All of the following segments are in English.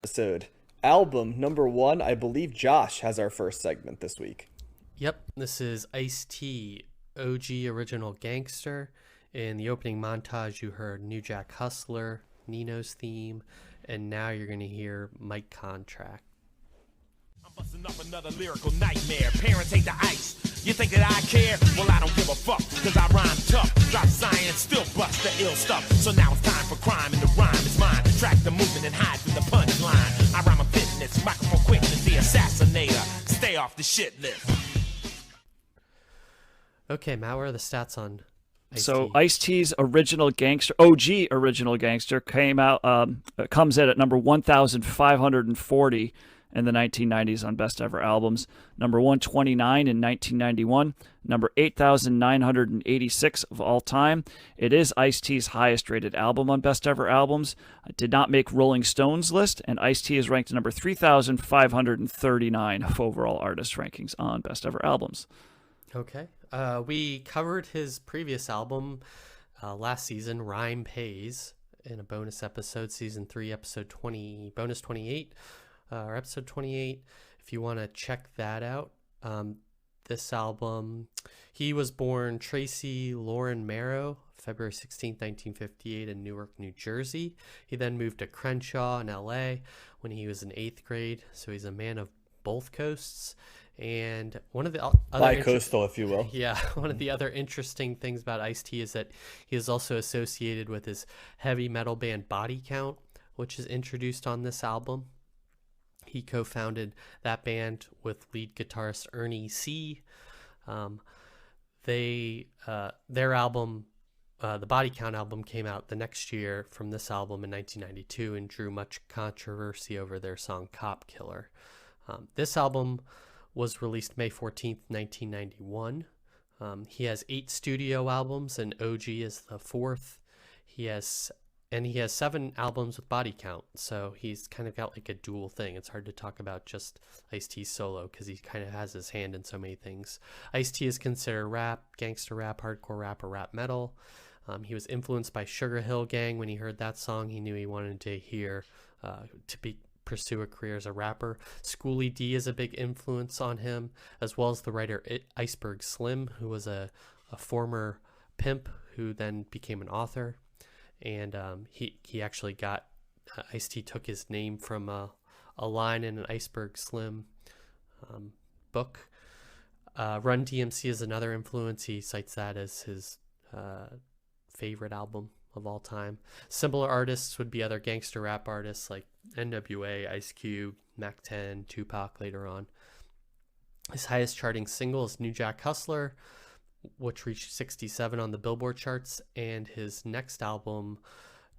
Episode. Album number one. I believe Josh has our first segment this week. Yep, this is Ice-T, OG original gangster. In the opening montage, you heard New Jack Hustler, Nino's theme, and now you're going to hear Mike Contract. I'm busting up another lyrical nightmare. Parents hate the ice. You think that I care? Well, I don't give a fuck, cause I rhyme tough. Drop science, still bust the ill stuff. So now it's time for crime, and the rhyme is mine. Track the movement and hide from the punchline. I rhyme a fitness, microphone quickness, the assassinator. Stay off the shit list. Okay, Matt, what are the stats on Ice-T? So Ice-T's original gangster, OG original gangster, comes in at number 1,540 in the 1990s on Best Ever Albums, number 129 in 1991, number 8,986 of all time. It is Ice-T's highest rated album on Best Ever Albums. It did not make Rolling Stone's list, and Ice-T is ranked number 3,539 of overall artist rankings on Best Ever Albums. Okay. We covered his previous album last season, Rhyme Pays, in a bonus episode, season 3, episode 20, bonus 28, or episode 28. If you want to check that out, this album, he was born Tracy Lauren Marrow, February 16th, 1958 in Newark, New Jersey. He then moved to Crenshaw in LA when he was in 8th grade. So he's a man of both coasts. And one of the other Bi-coastal, if you will. Yeah, one of the other interesting things about Ice-T is that he is also associated with his heavy metal band Body Count, which is introduced on this album. He co-founded that band with lead guitarist Ernie C. Their album, the Body Count album, came out the next year from this album in 1992 and drew much controversy over their song Cop Killer. This album was released May 14th, 1991. He has 8 studio albums, and OG is the 4th. He has 7 albums with Body Count, so he's kind of got like a dual thing. It's hard to talk about just Ice-T solo because he kind of has his hand in so many things. Ice-T is considered rap, gangster rap, hardcore rap, or rap metal. He was influenced by Sugar Hill Gang. When he heard that song, he knew he wanted to pursue a career as a rapper. Schoolie D is a big influence on him, as well as the writer Iceberg Slim, who was a former pimp who then became an author. And he actually got Ice-T took his name from a line in an Iceberg Slim book. Run DMC is another influence. He cites that as his favorite album of all time. Similar artists would be other gangster rap artists like NWA, Ice Cube, Mac 10, Tupac later on. His highest charting single is New Jack Hustler, which reached 67 on the Billboard charts, and his next album,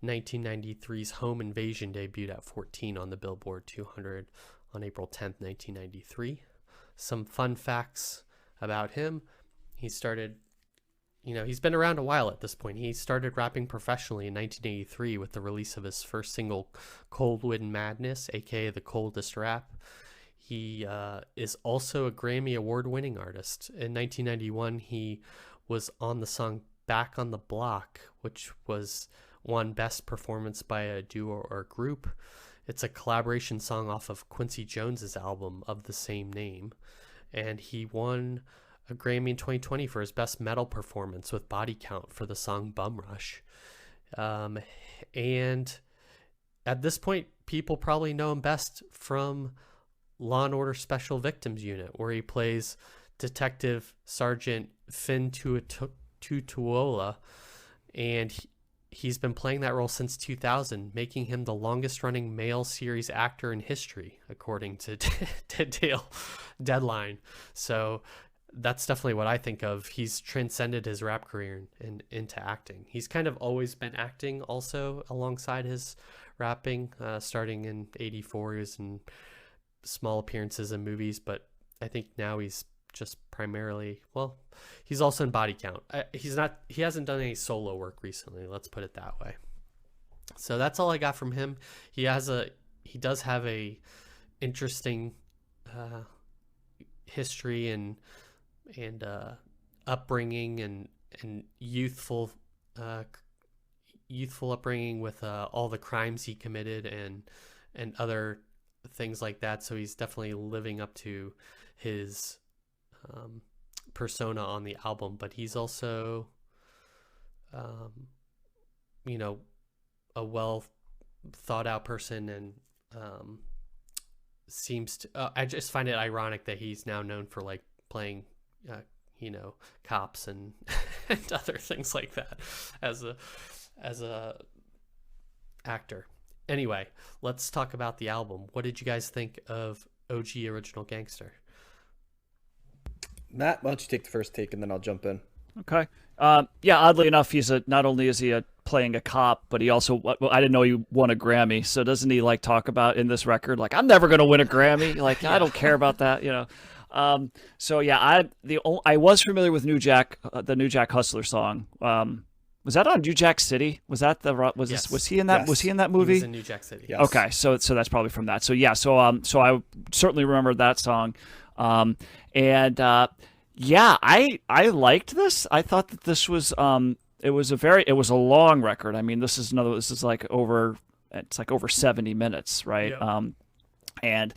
1993's Home Invasion, debuted at 14 on the Billboard 200 on April 10th, 1993. Some fun facts about him. He's been around a while at this point. He started rapping professionally in 1983 with the release of his first single, Cold Wind Madness, aka The Coldest Rap. He is also a Grammy Award-winning artist. In 1991, he was on the song Back on the Block, which won Best Performance by a Duo or Group. It's a collaboration song off of Quincy Jones's album of the same name. And he won a Grammy in 2020 for his Best Metal Performance with Body Count for the song Bum Rush. And at this point, people probably know him best from Law and Order Special Victims Unit, where he plays Detective Sergeant Finn Tutuola, and he's been playing that role since 2000, making him the longest-running male series actor in history, according to Deadline. So that's definitely what I think of. He's transcended his rap career and into acting. He's kind of always been acting also alongside his rapping, starting in 84. He was in small appearances in movies, but I think now he's just primarily, he's also in Body Count. He hasn't done any solo work recently, let's put it that way. So that's all I got from him. He does have a interesting history and upbringing and youthful upbringing with all the crimes he committed and and other things like that. So he's definitely living up to his persona on the album, but he's also, you know, a well thought out person, and seems to. I just find it ironic that he's now known for like playing, you know, cops and and other things like that as a actor. Anyway, let's talk about the album. What did you guys think of OG Original Gangster? Matt, why don't you take the first take and then I'll jump in. Okay. Yeah, oddly enough, he's not only is he playing a cop, but he also, well, I didn't know he won a Grammy. So doesn't he like talk about in this record, like, I'm never going to win a Grammy. Like, I don't care about that, you know? So yeah, I was familiar with the New Jack Hustler song. Was that on New Jack City? Was that Yes. was he in that? Yes. Was he in that He movie? was in New Jack City. Yes. Okay, so that's probably from that. So yeah, so I certainly remember that song, yeah, I liked this. I thought that this was it was a long record. I mean, this is like over 70 minutes, right? Yeah. And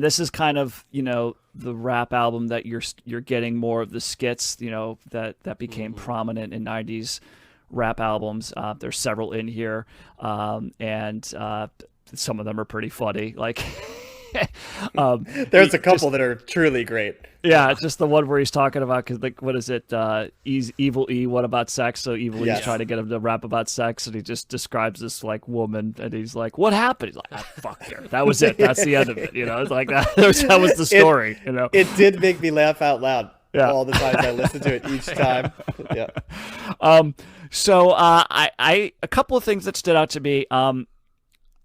this is kind of, you know, the rap album that you're getting more of the skits, you know, that became prominent in 90s rap albums. There's several in here, and some of them are pretty funny. Like, There's a couple that are truly great. yeah, it's just the one where he's talking about, cause like, what is it? Evil E, what about sex? So Evil E's Yes. trying to get him to rap about sex, and he just describes this like woman, and he's like, "What happened?" He's like, "I fucked her." That was it. That's the end of it. You know, it's like that. That was the story. You know, It did make me laugh out loud Yeah. all the times I listened to it each time. Yeah. So I a couple of things that stood out to me.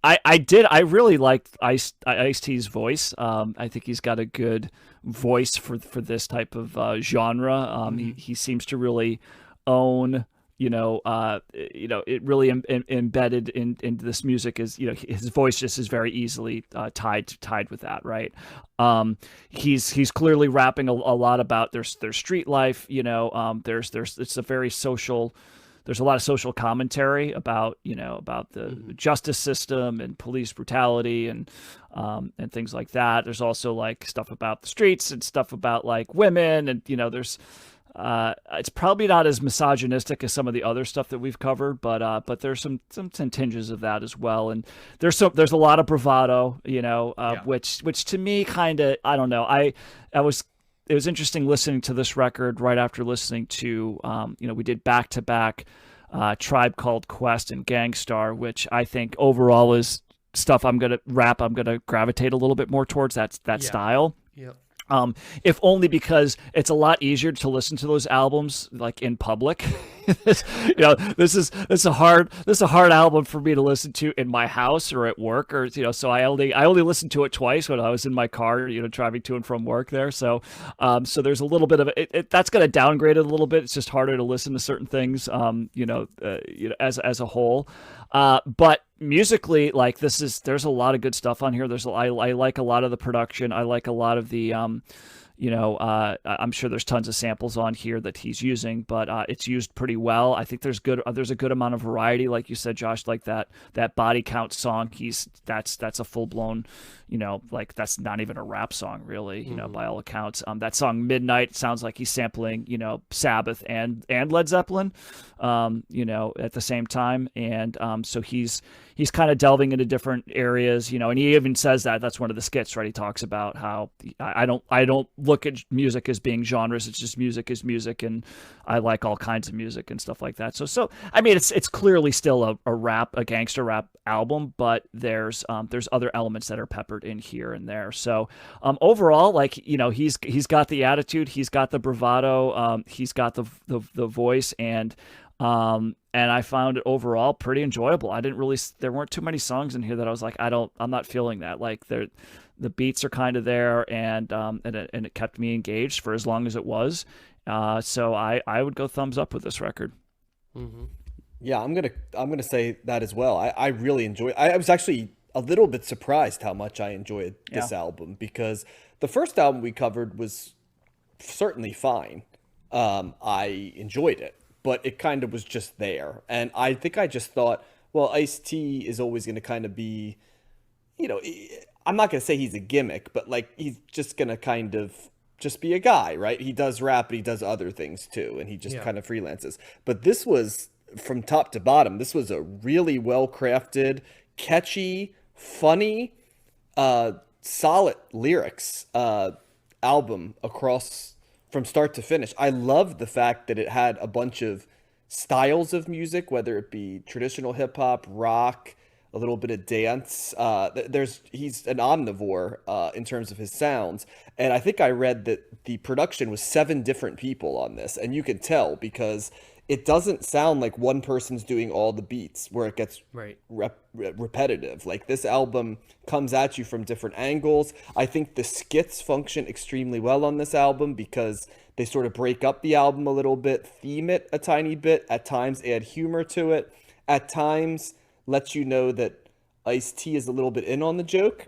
I really liked Ice-T's voice. I think he's got a good voice for this type of genre. He seems to really own, it really embedded into this music is, his voice just is very easily tied with that, right? He's clearly rapping a lot about their street life. It's a very social. There's a lot of social commentary about the justice system and police brutality and things like that. There's also like stuff about the streets and stuff about like women, and there's it's probably not as misogynistic as some of the other stuff that we've covered, but there's some tinges of that as well. And there's a lot of bravado, which to me kind of, I don't know. It was interesting listening to this record right after listening to, we did back-to-back Tribe Called Quest and Gangstar, which I think overall is stuff I'm going to gravitate a little bit more towards that style. Yeah. If only because it's a lot easier to listen to those albums like in public. This is a hard album for me to listen to in my house or at work, or so I only listened to it twice when I was in my car, driving to and from work there. So there's a little bit of it that's going to downgrade it a little bit. It's just harder to listen to certain things, as a whole. But musically, like there's a lot of good stuff on here. I like a lot of the production. I like a lot of the, I'm sure there's tons of samples on here that he's using, but it's used pretty well. I think there's a good amount of variety, like you said, Josh. Like that Body Count song, that's a full blown, like that's not even a rap song really, by all accounts. That song Midnight sounds like he's sampling, Sabbath and Led Zeppelin, at the same time, and so he's kind of delving into different areas, and he even says that's one of the skits, right? He talks about how I don't look at music as being genres. It's just music is music, and I like all kinds of music and stuff like that. So I mean, it's clearly still a gangster rap album, but there's other elements that are peppered in here and there. So overall, like he's got the attitude, he's got the bravado, he's got the voice, and I found it overall pretty enjoyable. There weren't too many songs in here that I was like, I'm not feeling that. Like the beats are kind of there, and it kept me engaged for as long as it was. So I would go thumbs up with this record. Mm-hmm. Yeah, I'm gonna say that as well. I really enjoyed. I was actually a little bit surprised how much I enjoyed this album, because the first album we covered was certainly fine. I enjoyed it, but it kind of was just there, and I think I just thought, well, Ice-T is always going to kind of be I'm not gonna say he's a gimmick, but like he's just gonna kind of just be a guy, right? He does rap, but he does other things too, and he just Yeah. kind of freelances. But this was from top to bottom. This was a really well crafted, catchy, funny, solid lyrics album across from start to finish. I loved the fact that it had a bunch of styles of music, whether it be traditional hip hop, rock, a little bit of dance. He's an omnivore in terms of his sounds, and I think I read that the production was 7 different people on this, and you can tell because it doesn't sound like one person's doing all the beats where it gets Right. repetitive. Like this album comes at you from different angles. I think the skits function extremely well on this album because they sort of break up the album a little bit, theme it a tiny bit, at times add humor to it, at times lets you know that Ice-T is a little bit in on the joke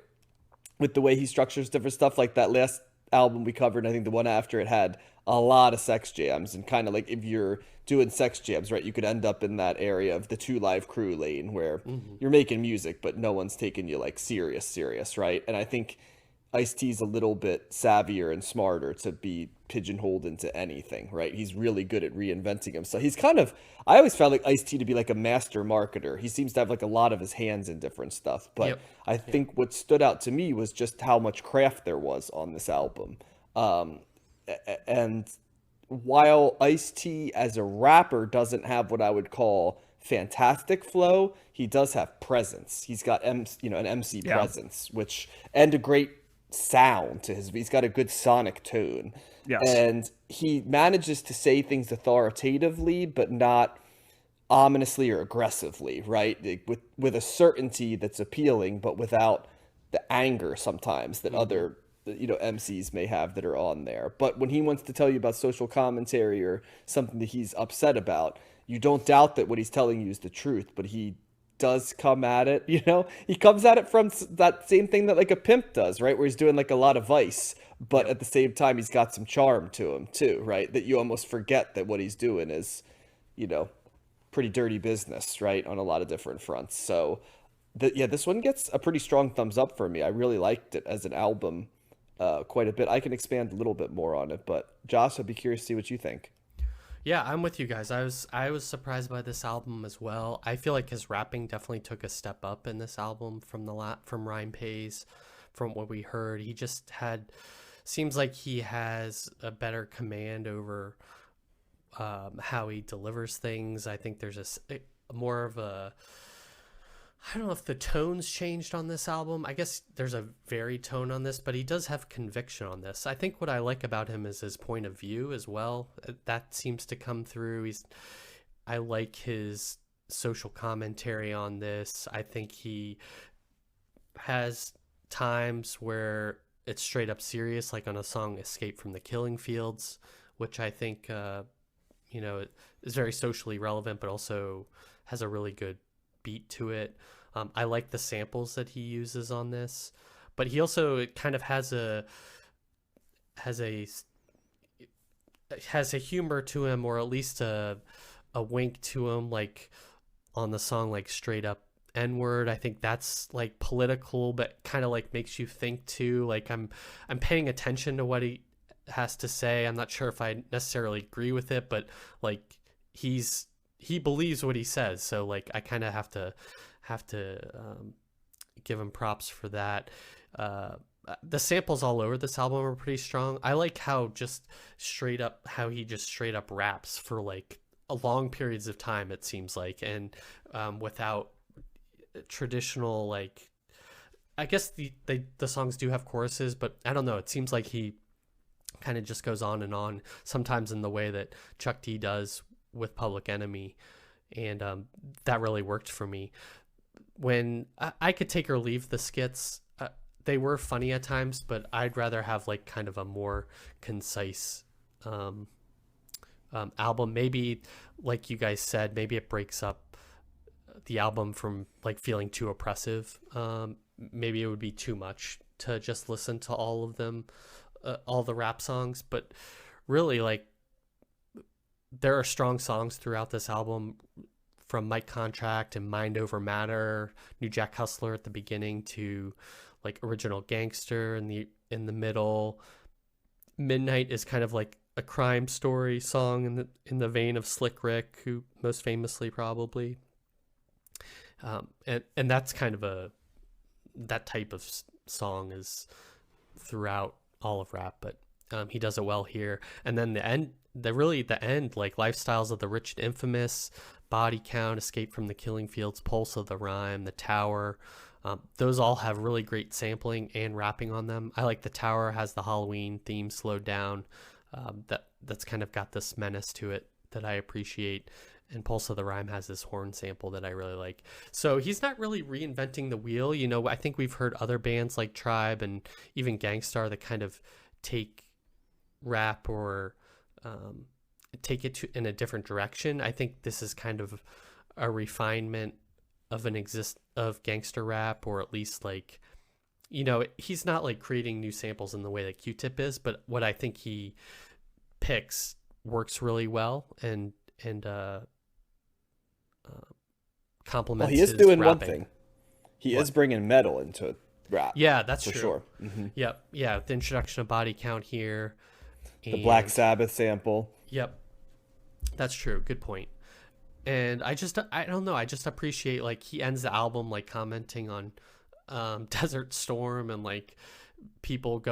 with the way he structures different stuff. Like that last album we covered, I think the one after it had a lot of sex jams, and kind of like if you're doing sex jams, right, you could end up in that area of the 2 Live Crew lane where you're making music, but no one's taking you like serious, right? And I think Ice-T's a little bit savvier and smarter to be pigeonholed into anything, right? He's really good at reinventing himself. He's kind of, I always found like Ice-T to be like a master marketer. He seems to have like a lot of his hands in different stuff. But Yep. I think what stood out to me was just how much craft there was on this album. And while Ice-T as a rapper doesn't have what I would call fantastic flow, he does have presence. He's got an MC Yeah. presence, which and a great sound to his. He's got a good sonic tone, Yes. and he manages to say things authoritatively, but not ominously or aggressively, right? Like, with a certainty that's appealing, but without the anger sometimes that other MCs may have that are on there. But when he wants to tell you about social commentary or something that he's upset about, you don't doubt that what he's telling you is the truth, but he does come at it, he comes at it from that same thing that like a pimp does, right? Where he's doing like a lot of vice, but at the same time, he's got some charm to him too, right? That you almost forget that what he's doing is, pretty dirty business, right? On a lot of different fronts. So this one gets a pretty strong thumbs up for me. I really liked it as an album quite a bit. I can expand a little bit more on it, but Josh, I'd be curious to see what you think. Yeah, I'm with you guys. I was surprised by this album as well. I feel like his rapping definitely took a step up in this album from from Rhyme Pays, from what we heard. He just seems like he has a better command over how he delivers things. I think there's more of a, I don't know if the tone's changed on this album. I guess there's a varied tone on this, but he does have conviction on this. I think what I like about him is his point of view as well. That seems to come through. I like his social commentary on this. I think he has times where it's straight up serious, like on a song "Escape from the Killing Fields," which I think is very socially relevant, but also has a really good beat to it. I like the samples that he uses on this, but he also kind of has a humor to him, or at least a wink to him, like on the song like "Straight Up N-Word." I think that's like political, but kind of like makes you think too. Like I'm paying attention to what he has to say. I'm not sure if I necessarily agree with it, but like he believes what he says, so like I kind of have to give him props for that. The samples all over this album are pretty strong. I like how he just straight up raps for like a long periods of time, it seems like, and without traditional, like, I guess the songs do have choruses, but I don't know, it seems like he kind of just goes on and on, sometimes in the way that Chuck D does with Public Enemy, and that really worked for me. When I could take or leave the skits, they were funny at times, but I'd rather have like kind of a more concise album. Maybe, like you guys said, maybe it breaks up the album from like feeling too oppressive. Maybe it would be too much to just listen to all of them, all the rap songs, but really, like, there are strong songs throughout this album from Mike Contract and Mind Over Matter, New Jack Hustler at the beginning to like Original Gangster in the middle. Midnight is kind of like a crime story song in the vein of Slick Rick, who most famously probably. And that's kind of that type of song is throughout all of rap, but he does it well here. And then the end, like Lifestyles of the Rich and Infamous, Body Count, Escape from the Killing Fields, Pulse of the Rhyme, The Tower. Those all have really great sampling and rapping on them. I like The Tower has the Halloween theme slowed down. That's kind of got this menace to it that I appreciate. And Pulse of the Rhyme has this horn sample that I really like. So he's not really reinventing the wheel. You know, I think we've heard other bands like Tribe and even Gangstar that kind of take rap or take it in a different direction. I think this is kind of a refinement of gangster rap, or at least like, you know, he's not like creating new samples in the way that Q-Tip is, but what I think he picks works really well and complements. Well, he is his doing rapping. one thing. He is bringing metal into rap. Yeah, that's for true. sure. Mm-hmm. Yep. Yeah. The introduction of Body Count here. The Black Sabbath sample. Yep. That's true. Good point. And I don't know. I just appreciate like he ends the album like commenting on Desert Storm and like people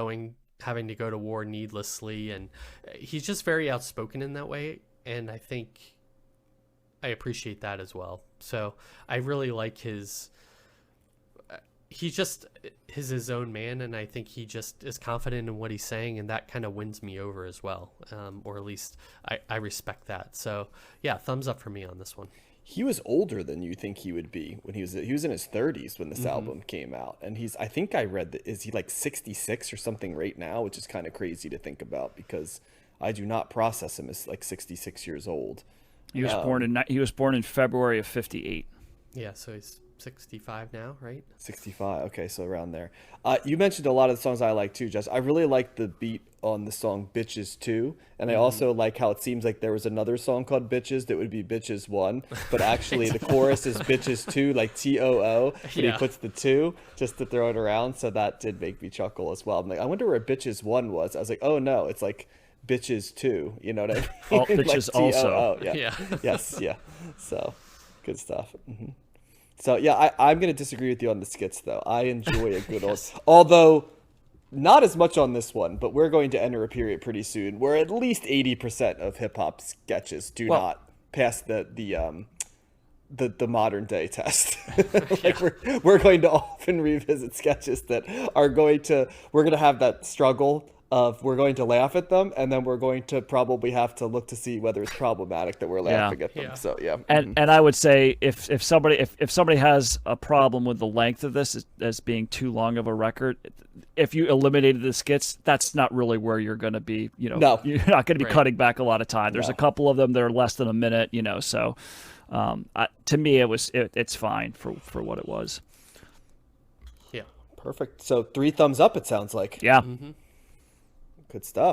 having to go to war needlessly, and he's just very outspoken in that way, and I think I appreciate that as well. So I really like he's his own man, and I think he just is confident in what he's saying, and that kind of wins me over as well, or at least I respect that. So yeah, thumbs up for me on this one. He was older than you think he would be when he was in his 30s when this album came out, and I think I read that is he like 66 or something right now, which is kind of crazy to think about because I do not process him as like 66 years old. He was born in February of 58. Yeah, so he's 65 now, right? 65. Okay, so around there. You mentioned a lot of the songs I like too, Jess. I really like the beat on the song Bitches 2, and I also like how it seems like there was another song called Bitches that would be Bitches 1, but actually the chorus is Bitches 2, like TOO, but he puts the 2 just to throw it around, so that did make me chuckle as well. I'm like, I wonder where Bitches 1 was. I was like, oh no, it's like Bitches 2, you know what I mean? Oh, Bitches like also. Yeah. Yes, yeah. So, good stuff. Mm-hmm. So, yeah, I'm going to disagree with you on the skits, though. I enjoy a good old... Although, not as much on this one, but we're going to enter a period pretty soon where at least 80% of hip-hop sketches do not pass the modern-day test. Like, we're going to often revisit sketches that are going to... We're going to have that struggle of we're going to laugh at them, and then we're going to probably have to look to see whether it's problematic that we're laughing at them. So yeah, and I would say if somebody has a problem with the length of this as being too long of a record, if you eliminated the skits, that's not really where you're going to be. You know, no. You're not going to be cutting back a lot of time. There's a couple of them that are less than a minute. You know, so to me it's fine for what it was. Yeah, perfect. So 3 thumbs up. It sounds like. Yeah. Good stuff.